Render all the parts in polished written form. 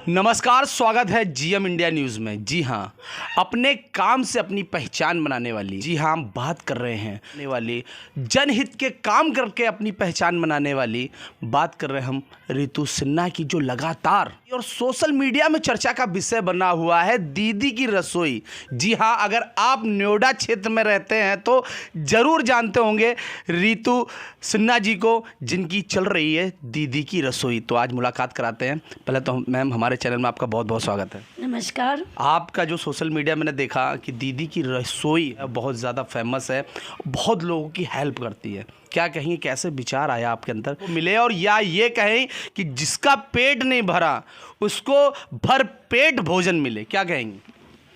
नमस्कार, स्वागत है जीएम इंडिया न्यूज़ में। जी हाँ, अपने काम से अपनी पहचान बनाने वाली, जी हाँ, हम बात कर रहे हैं वाली जनहित के काम करके अपनी पहचान बनाने वाली, बात कर रहे हैं हम रितु सिन्हा की, जो लगातार और सोशल मीडिया में चर्चा का विषय बना हुआ है दीदी की रसोई। जी हाँ, अगर आप नोएडा क्षेत्र में रहते हैं तो ज़रूर जानते होंगे रितु सिन्हा जी को, जिनकी चल रही है दीदी की रसोई। तो आज मुलाकात कराते हैं। पहले तो मैम, हमारे चैनल में आपका बहुत बहुत स्वागत है। नमस्कार। आपका जो सोशल मीडिया मैंने देखा कि दीदी की रसोई बहुत ज़्यादा फेमस है, बहुत लोगों की हेल्प करती है। क्या कहेंगे, कैसे विचार आया आपके अंदर मिले, और या ये कहें कि जिसका पेट नहीं भरा उसको भर पेट भोजन मिले, क्या कहेंगे?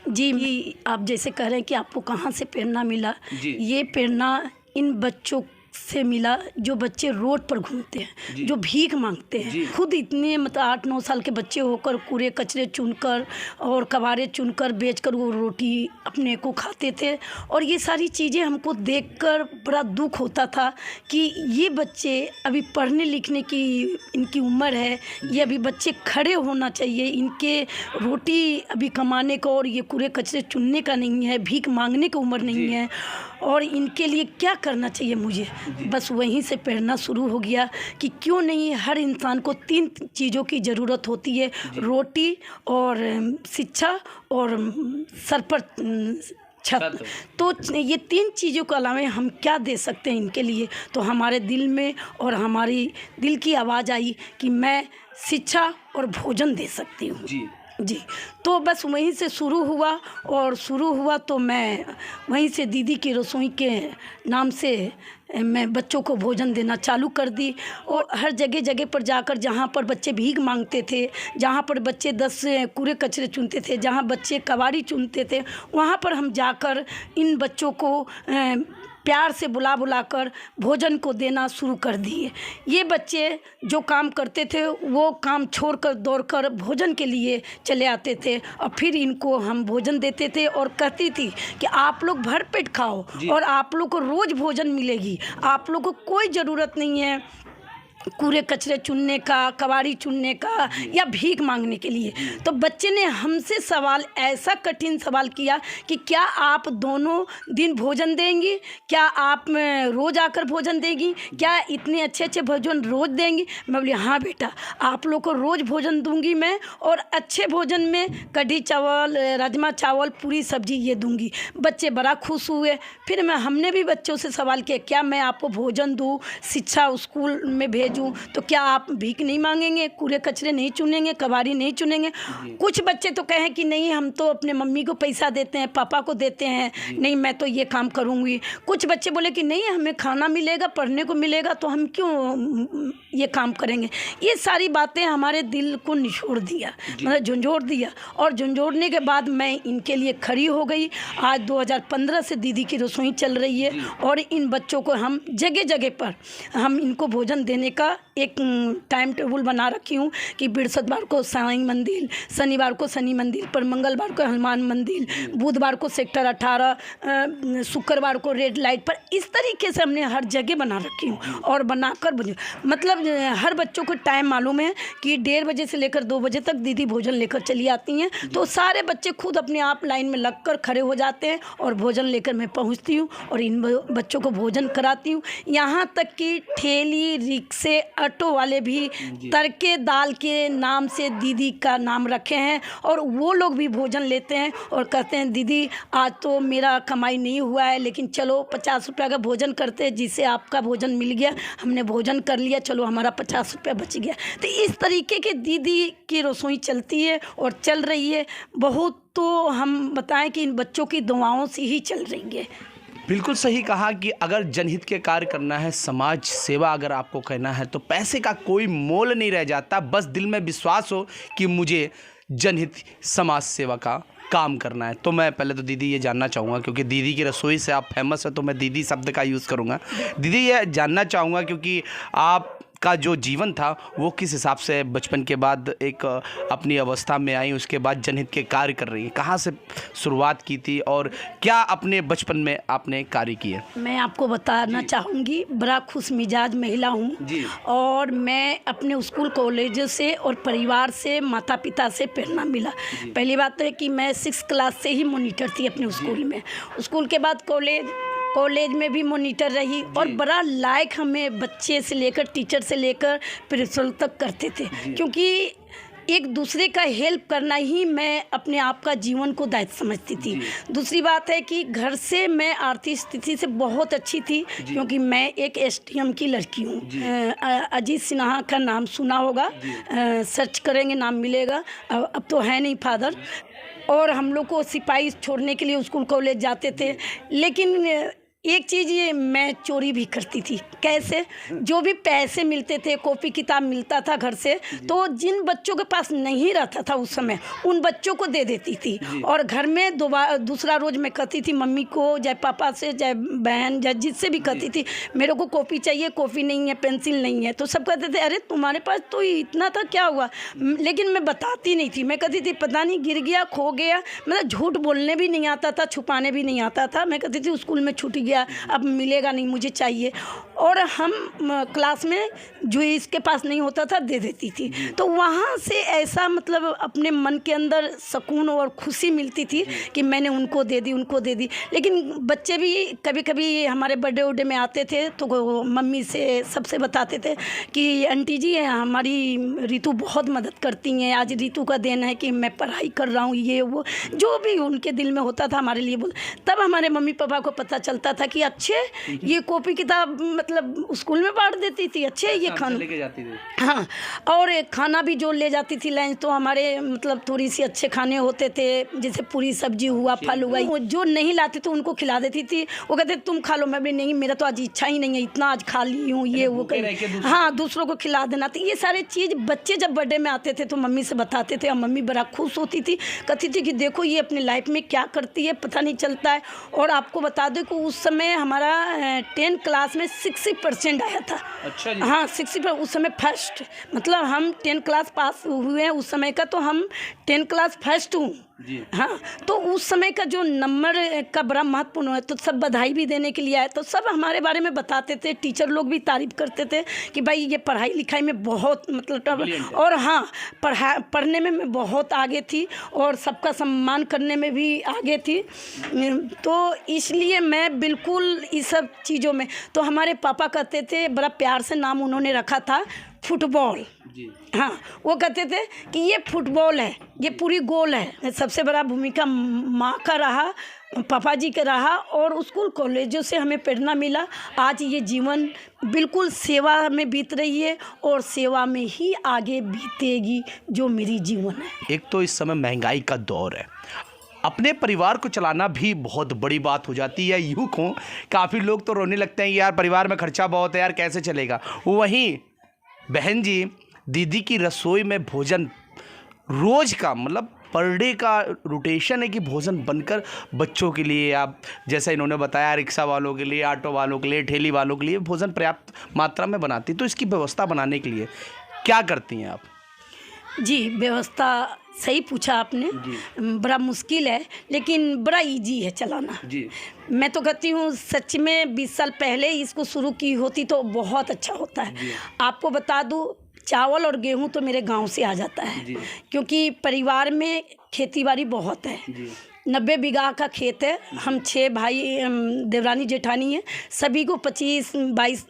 जी, आप जैसे कह रहे हैं कि आपको कहाँ से प्रेरणा मिला, ये प्रेरणा इन बच्चों से मिला जो बच्चे रोड पर घूमते हैं, जो भीख मांगते हैं। खुद इतने मतलब 8-9 साल के बच्चे होकर कूड़े कचरे चुनकर और कबाड़े चुनकर बेचकर वो रोटी अपने को खाते थे। और ये सारी चीज़ें हमको देखकर बड़ा दुख होता था कि ये बच्चे अभी पढ़ने लिखने की इनकी उम्र है, ये अभी बच्चे खड़े होना चाहिए, इनके रोटी अभी कमाने का और ये कूड़े कचरे चुनने का नहीं है, भीख मांगने की उम्र नहीं है, और इनके लिए क्या करना चाहिए मुझे। बस वहीं से प्रेरणा शुरू हो गया कि क्यों नहीं, हर इंसान को 3 चीज़ों की ज़रूरत होती है, रोटी और शिक्षा और सर पर छत। तो ये 3 चीज़ों के अलावा हम क्या दे सकते हैं इनके लिए। तो हमारे दिल में और हमारी दिल की आवाज़ आई कि मैं शिक्षा और भोजन दे सकती हूँ। जी, तो बस वहीं से शुरू हुआ तो मैं वहीं से दीदी की रसोई के नाम से मैं बच्चों को भोजन देना चालू कर दी। और हर जगह जगह पर जाकर, जहाँ पर बच्चे भीख मांगते थे, जहाँ पर बच्चे 10 कूड़े कचरे चुनते थे, जहाँ बच्चे कबाड़ी चुनते थे, वहाँ पर हम जाकर इन बच्चों को प्यार से बुला कर भोजन को देना शुरू कर दिए। ये बच्चे जो काम करते थे वो काम छोड़कर दौड़कर भोजन के लिए चले आते थे, और फिर इनको हम भोजन देते थे और कहती थी कि आप लोग भर पेट खाओ और आप लोग को रोज़ भोजन मिलेगी, आप लोग को कोई ज़रूरत नहीं है कूड़े कचरे चुनने का, कबाड़ी चुनने का या भीख मांगने के लिए। तो बच्चे ने हमसे सवाल, ऐसा कठिन सवाल किया कि क्या आप दोनों दिन भोजन देंगी, क्या आप रोज़ आकर भोजन देंगी, क्या इतने अच्छे अच्छे भोजन रोज़ देंगी। मैं बोली हाँ बेटा, आप लोग को रोज़ भोजन दूंगी मैं, और अच्छे भोजन में कढ़ी चावल, राजमा चावल, पूरी सब्जी ये दूंगी। बच्चे बड़ा खुश हुए। फिर हमने भी बच्चों से सवाल किया, क्या मैं आपको भोजन दूँ, शिक्षा स्कूल में भेजूं, तो क्या आप भीख नहीं मांगेंगे, कूड़े कचरे नहीं चुनेंगे, कबाड़ी नहीं चुनेंगे। कुछ बच्चे तो कहें कि नहीं, हम तो अपने मम्मी को पैसा देते हैं, पापा को देते हैं, नहीं मैं तो ये काम करूँगी। कुछ बच्चे बोले कि नहीं, हमें खाना मिलेगा, पढ़ने को मिलेगा, तो हम क्यों ये काम करेंगे। ये सारी बातें हमारे दिल को निचोड़ दिया, मतलब झंझोड़ दिया। और झंझोड़ने के बाद मैं इनके लिए खड़ी हो गई। आज 2015 से दीदी की रसोई चल रही है, और इन बच्चों को हम जगह जगह पर हम इनको भोजन देने का एक टाइम टेबल बना रखी हूँ कि बृहस्पतिवार को साईं मंदिर, शनिवार को शनि मंदिर पर, मंगलवार को हनुमान मंदिर, बुधवार को सेक्टर 18, शुक्रवार को रेड लाइट पर। इस तरीके से हमने हर जगह बना रखी हूँ, और बनाकर मतलब हर बच्चों को टाइम मालूम है कि 1:30 बजे से लेकर 2 बजे तक दीदी भोजन लेकर चली आती हैं। तो सारे बच्चे खुद अपने आप लाइन में लगकर खड़े हो जाते हैं, और भोजन लेकर मैं पहुँचती हूँ और इन बच्चों को भोजन कराती हूँ। यहाँ तक कि ठेली, रिक्शे, ऑटो वाले भी तड़के दाल के नाम से दीदी का नाम रखे हैं, और वो लोग भी भोजन लेते हैं और कहते हैं दीदी आज तो मेरा कमाई नहीं हुआ है, लेकिन चलो 50 रुपये का भोजन करते हैं, जिससे आपका भोजन मिल गया, हमने भोजन कर लिया, चलो हमारा 50 रुपये बच गया। तो इस तरीके की दीदी की रसोई चलती है और चल रही है बहुत। तो हम बताएं कि इन बच्चों की दुआओं से ही चल रही है। बिल्कुल सही कहा कि अगर जनहित के कार्य करना है, समाज सेवा अगर आपको कहना है, तो पैसे का कोई मोल नहीं रह जाता। बस दिल में विश्वास हो कि मुझे जनहित समाज सेवा का काम करना है। तो मैं पहले तो दीदी ये जानना चाहूँगा, क्योंकि दीदी की रसोई से आप फेमस है, तो मैं दीदी शब्द का यूज़ करूँगा। दीदी ये जानना चाहूँगा, क्योंकि आप का जो जीवन था वो किस हिसाब से बचपन के बाद एक अपनी अवस्था में आई, उसके बाद जनहित के कार्य कर रही है, कहाँ से शुरुआत की थी और क्या अपने बचपन में आपने कार्य किए? मैं आपको बताना चाहूँगी, बड़ा खुश मिजाज महिला हूँ और मैं अपने स्कूल कॉलेज से और परिवार से, माता पिता से प्रेरणा मिला। पहली बात तो है कि मैं 6th क्लास से ही मॉनिटर थी अपने स्कूल में। स्कूल के बाद कॉलेज में भी मॉनिटर रही और बड़ा लायक हमें बच्चे से लेकर, टीचर से लेकर प्रिंसिपल तक करते थे, क्योंकि एक दूसरे का हेल्प करना ही मैं अपने आप का जीवन को दायित्व समझती थी। दूसरी बात है कि घर से मैं आर्थिक स्थिति से बहुत अच्छी थी, क्योंकि मैं एक STM की लड़की हूँ। अजीत सिन्हा का नाम सुना होगा, सर्च करेंगे नाम मिलेगा, अब तो है नहीं फादर। और हम लोग को सिपाही छोड़ने के लिए स्कूल कॉलेज जाते थे, लेकिन एक चीज़ ये मैं चोरी भी करती थी। कैसे? जो भी पैसे मिलते थे, कॉपी किताब मिलता था घर से, तो जिन बच्चों के पास नहीं रहता था उस समय, उन बच्चों को दे देती थी। और घर में दूसरा रोज़ मैं कहती थी मम्मी को, चाहे पापा से, चाहे बहन, चाहे जिससे भी कहती थी मेरे को कॉपी चाहिए, कॉपी नहीं है, पेंसिल नहीं है। तो सब कहते थे अरे तुम्हारे पास तो इतना था, क्या हुआ? लेकिन मैं बताती नहीं थी। मैं कहती थी पता नहीं गिर गया, खो गया। मतलब झूठ बोलने भी नहीं आता था, छुपाने भी नहीं आता था। मैं कहती थी स्कूल में छूट गया, अब मिलेगा नहीं, मुझे चाहिए। और हम क्लास में जो इसके पास नहीं होता था दे देती थी। तो वहाँ से ऐसा मतलब अपने मन के अंदर सुकून और खुशी मिलती थी कि मैंने उनको दे दी। लेकिन बच्चे भी कभी कभी हमारे बर्थडे उडे में आते थे तो मम्मी से सबसे बताते थे कि आंटी जी हमारी ऋतु बहुत मदद करती हैं, आज ऋतु का दिन है कि मैं पढ़ाई कर रहा हूँ, ये वो जो भी उनके दिल में होता था हमारे लिए बोल। तब हमारे मम्मी पापा को पता चलता था कि अच्छे ये कॉपी किताब मतलब स्कूल में बांट देती थी, अच्छे ये खाना लेके जाती थी। हाँ, और खाना भी जो ले जाती थी लंच, तो हमारे मतलब थोड़ी सी अच्छे खाने होते थे, जैसे पूरी सब्जी हुआ, फल हुआ। जो नहीं लाते थे उनको खिला देती थी। वो कहते तुम खा लो। मैं भी नहीं, मेरा तो आज इच्छा ही नहीं है, इतना आज खा ली हूँ, ये वो हाँ, दूसरों को खिला देना। तो ये सारे चीज़ बच्चे जब बर्थडे में आते थे तो मम्मी से बताते थे और मम्मी बड़ा खुश होती थी, कहती थी कि देखो ये अपनी लाइफ में क्या करती है, पता नहीं चलता है। और आपको बता दो कि उस समय हमारा 10th क्लास में 60% आया था। अच्छा जी। हाँ, 60%। उस समय फर्स्ट, मतलब हम 10th क्लास पास हुए हैं उस समय का, तो हम 10th क्लास फर्स्ट हूँ। हाँ, तो उस समय का जो नंबर का बड़ा महत्वपूर्ण है। तो सब बधाई भी देने के लिए आए, तो सब हमारे बारे में बताते थे। टीचर लोग भी तारीफ करते थे कि भाई ये पढ़ाई लिखाई में बहुत मतलब, और हाँ पढ़ने में मैं बहुत आगे थी और सबका सम्मान करने में भी आगे थी। तो इसलिए मैं बिल्कुल इस सब चीज़ों में, तो हमारे पापा कहते थे, बड़ा प्यार से नाम उन्होंने रखा था फुटबॉल। हाँ, वो कहते थे कि ये फुटबॉल है, ये पूरी गोल है। सबसे बड़ा भूमिका माँ का रहा, पापा जी का रहा, और स्कूल कॉलेजों से हमें प्रेरणा मिला। आज ये जीवन बिल्कुल सेवा में बीत रही है और सेवा में ही आगे बीतेगी जो मेरी जीवन है। एक तो इस समय महंगाई का दौर है, अपने परिवार को चलाना भी बहुत बड़ी बात हो जाती है। यूँ को काफ़ी लोग तो रोने लगते हैं यार परिवार में खर्चा बहुत है यार, कैसे चलेगा। वहीं बहन जी, दीदी की रसोई में भोजन रोज़ का मतलब पर डे का रोटेशन है कि भोजन बनकर बच्चों के लिए, आप जैसा इन्होंने बताया, रिक्शा वालों के लिए, ऑटो वालों के लिए, ठेली वालों के लिए भोजन पर्याप्त मात्रा में बनाती। तो इसकी व्यवस्था बनाने के लिए क्या करती हैं आप? जी, व्यवस्था सही पूछा आपने। बड़ा मुश्किल है लेकिन बड़ा इजी है चलाना। जी, मैं तो कहती हूँ सच में 20 साल पहले इसको शुरू की होती तो बहुत अच्छा होता है। आपको बता दूँ, चावल और गेहूं तो मेरे गांव से आ जाता है, क्योंकि परिवार में खेतीबाड़ी बहुत है। 90 बीघा का खेत है। हम 6 भाई देवरानी जेठानी हैं, सभी को 25-22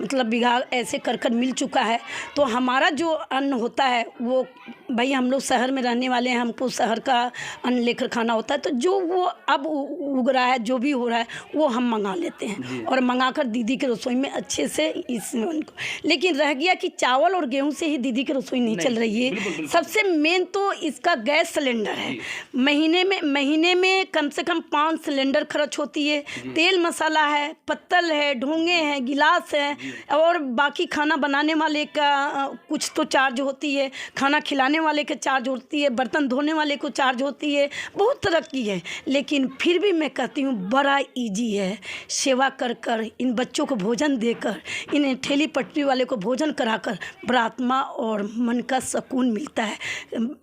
मतलब बीघा ऐसे कर मिल चुका है। तो हमारा जो अन्न होता है वो, भाई हम लोग शहर में रहने वाले हैं, हमको शहर का अन्न लेकर खाना होता है। तो जो वो अब उग रहा है, जो भी हो रहा है, वो हम मंगा लेते हैं और मंगाकर दीदी के रसोई में अच्छे से इस उनको। लेकिन रह गया कि चावल और गेहूं से ही दीदी की रसोई नहीं चल रही है। सबसे मेन तो इसका गैस सिलेंडर है। महीने में महीने में कम से कम 5 सिलेंडर खर्च होती है, तेल मसाला है, पत्तल है, ढोंगे हैं, गिलास है, और बाकी खाना बनाने वाले का कुछ तो चार्ज होती है, खाना खिलाने वाले का चार्ज होती है, बर्तन धोने वाले को चार्ज होती है, बहुत तरह की है। लेकिन फिर भी मैं कहती हूँ बड़ा इजी है। सेवा कर कर, इन बच्चों को भोजन देकर, इन ठेली पटरी वाले को भोजन कराकर बड़ा आत्मा और मन का सुकून मिलता है।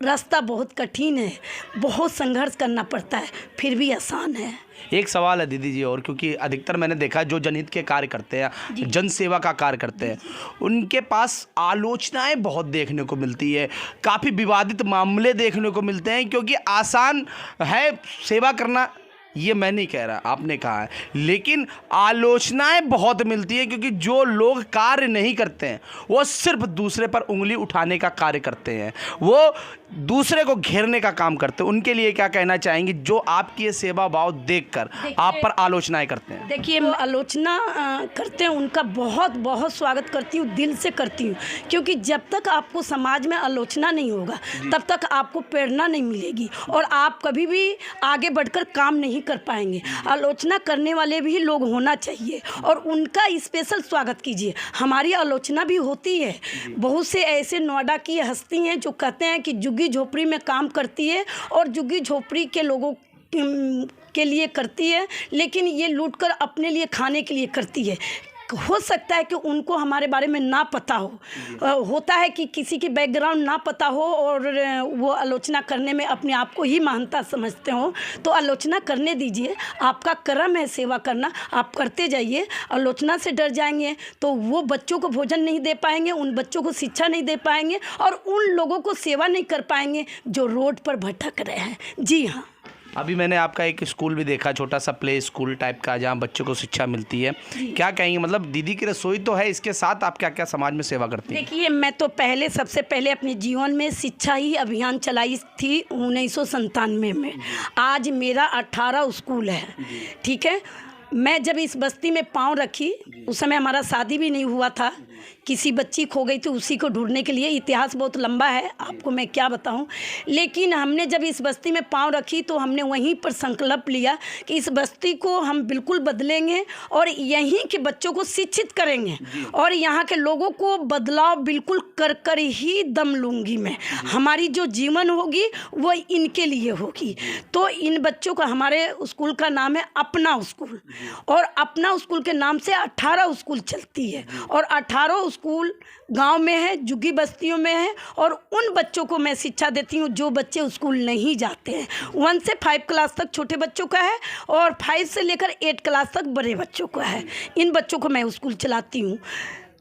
रास्ता बहुत कठिन है, बहुत संघर्ष करना पड़ता है, फिर भी आसान है। एक सवाल है दीदी जी, और क्योंकि अधिकतर मैंने देखा जो जनहित के कार्य करते हैं, जन सेवा का कार्य करते हैं, उनके पास आलोचनाएं बहुत देखने को मिलती है, काफ़ी विवादित मामले देखने को मिलते हैं। क्योंकि आसान है सेवा करना, ये मैं नहीं कह रहा, आपने कहा है, लेकिन आलोचनाएं बहुत मिलती है। क्योंकि जो लोग कार्य नहीं करते हैं वो सिर्फ दूसरे पर उंगली उठाने का कार्य करते हैं, वो दूसरे को घेरने का काम करते हैं। उनके लिए क्या कहना चाहेंगे जो आपकी ये सेवा भाव देखकर आप पर आलोचनाएं करते हैं? देखिए, आलोचना करते हैं उनका बहुत बहुत स्वागत करती हूँ, दिल से करती हूँ। क्योंकि जब तक आपको समाज में आलोचना नहीं होगा तब तक आपको प्रेरणा नहीं मिलेगी और आप कभी भी आगे बढ़कर काम नहीं कर पाएंगे। आलोचना करने वाले भी लोग होना चाहिए और उनका स्पेशल स्वागत कीजिए। हमारी आलोचना भी होती है। बहुत से ऐसे नोएडा की हस्ती हैं जो कहते हैं कि झुग्गी झोपड़ी में काम करती है और झुग्गी झोपड़ी के लोगों के लिए करती है, लेकिन ये लूटकर अपने लिए खाने के लिए करती है। हो सकता है कि उनको हमारे बारे में ना पता हो, होता है कि किसी की बैकग्राउंड ना पता हो और वो आलोचना करने में अपने आप को ही महानता समझते हो, तो आलोचना करने दीजिए। आपका कर्म है सेवा करना, आप करते जाइए। आलोचना से डर जाएंगे तो वो बच्चों को भोजन नहीं दे पाएंगे, उन बच्चों को शिक्षा नहीं दे पाएंगे और उन लोगों को सेवा नहीं कर पाएंगे जो रोड पर भटक रहे हैं। जी हाँ, अभी मैंने आपका एक स्कूल भी देखा, छोटा सा प्ले स्कूल टाइप का, जहाँ बच्चों को शिक्षा मिलती है। क्या कहेंगे, मतलब दीदी की रसोई तो है, इसके साथ आप क्या क्या समाज में सेवा करती हैं? देखिए, मैं तो सबसे पहले अपने जीवन में शिक्षा ही अभियान चलाई थी 1997 में। आज मेरा 18 स्कूल है, ठीक है। मैं जब इस बस्ती में पाँव रखी उस समय हमारा शादी भी नहीं हुआ था, किसी बच्ची खो गई थी, उसी को ढूंढने के लिए। इतिहास बहुत लंबा है, आपको मैं क्या बताऊं। लेकिन हमने जब इस बस्ती में पाँव रखी तो हमने वहीं पर संकल्प लिया कि इस बस्ती को हम बिल्कुल बदलेंगे और यहीं के बच्चों को शिक्षित करेंगे और यहाँ के लोगों को बदलाव बिल्कुल कर कर ही दम लूँगी मैं। हमारी जो जीवन होगी वो इनके लिए होगी। तो इन बच्चों का, हमारे स्कूल का नाम है अपना स्कूल, और अपना स्कूल के नाम से 18 स्कूल चलती है और 18 स्कूल गांव में है, झुग्गी बस्तियों में है। और उन बच्चों को मैं शिक्षा देती हूं जो बच्चे स्कूल नहीं जाते हैं। 1 से 5 क्लास तक छोटे बच्चों का है और 5 से लेकर 8 क्लास तक बड़े बच्चों का है। इन बच्चों को मैं स्कूल चलाती हूँ।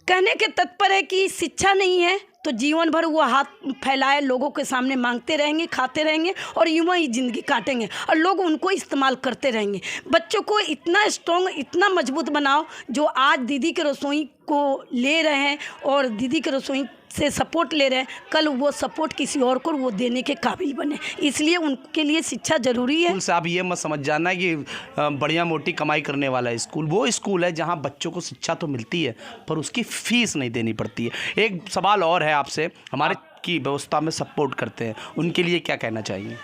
कहने के तत्पर है कि शिक्षा नहीं है तो जीवन भर वो हाथ फैलाए लोगों के सामने मांगते रहेंगे, खाते रहेंगे और यूँ ही ज़िंदगी काटेंगे और लोग उनको इस्तेमाल करते रहेंगे। बच्चों को इतना स्ट्रॉन्ग, इतना मजबूत बनाओ जो आज दीदी के रसोई को ले रहे हैं और दीदी के रसोई से सपोर्ट ले रहे हैं, कल वो सपोर्ट किसी और को वो देने के काबिल बने। इसलिए उनके लिए शिक्षा ज़रूरी है। स्कूल से आप ये मत समझ जाना कि बढ़िया मोटी कमाई करने वाला है स्कूल। वो स्कूल है जहाँ बच्चों को शिक्षा तो मिलती है पर उसकी फ़ीस नहीं देनी पड़ती है। एक सवाल और है आपसे, हमारे की व्यवस्था में सपोर्ट करते हैं, उनके लिए क्या कहना चाहिए?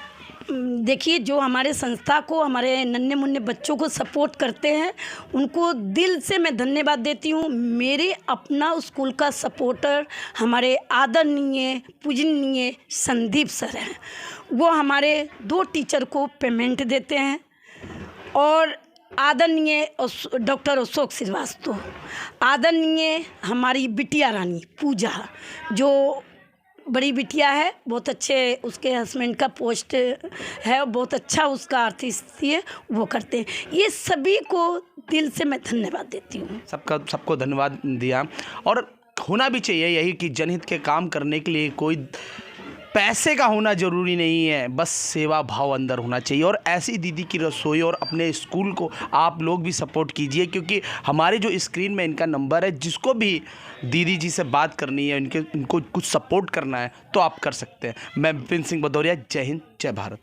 देखिए, जो हमारे संस्था को, हमारे नन्हे मुन्ने बच्चों को सपोर्ट करते हैं उनको दिल से मैं धन्यवाद देती हूँ। मेरे अपना स्कूल का सपोर्टर हमारे आदरणीय पूजनीय संदीप सर हैं। वो हमारे 2 टीचर को पेमेंट देते हैं और आदरणीय डॉक्टर अशोक श्रीवास्तव, आदरणीय हमारी बिटिया रानी पूजा, जो बड़ी बिटिया है, बहुत अच्छे उसके हस्बैंड का पोस्ट है, बहुत अच्छा उसका आर्थिक स्थिति है, वो करते हैं। ये सभी को दिल से मैं धन्यवाद देती हूँ। सबको धन्यवाद दिया। और होना भी चाहिए यही कि जनहित के काम करने के लिए कोई पैसे का होना ज़रूरी नहीं है, बस सेवा भाव अंदर होना चाहिए। और ऐसी दीदी की रसोई और अपने स्कूल को आप लोग भी सपोर्ट कीजिए, क्योंकि हमारे जो स्क्रीन में इनका नंबर है, जिसको भी दीदी जी से बात करनी है, इनको कुछ सपोर्ट करना है तो आप कर सकते हैं। मैं विपिन सिंह भदौरिया, जय हिंद, जय भारत।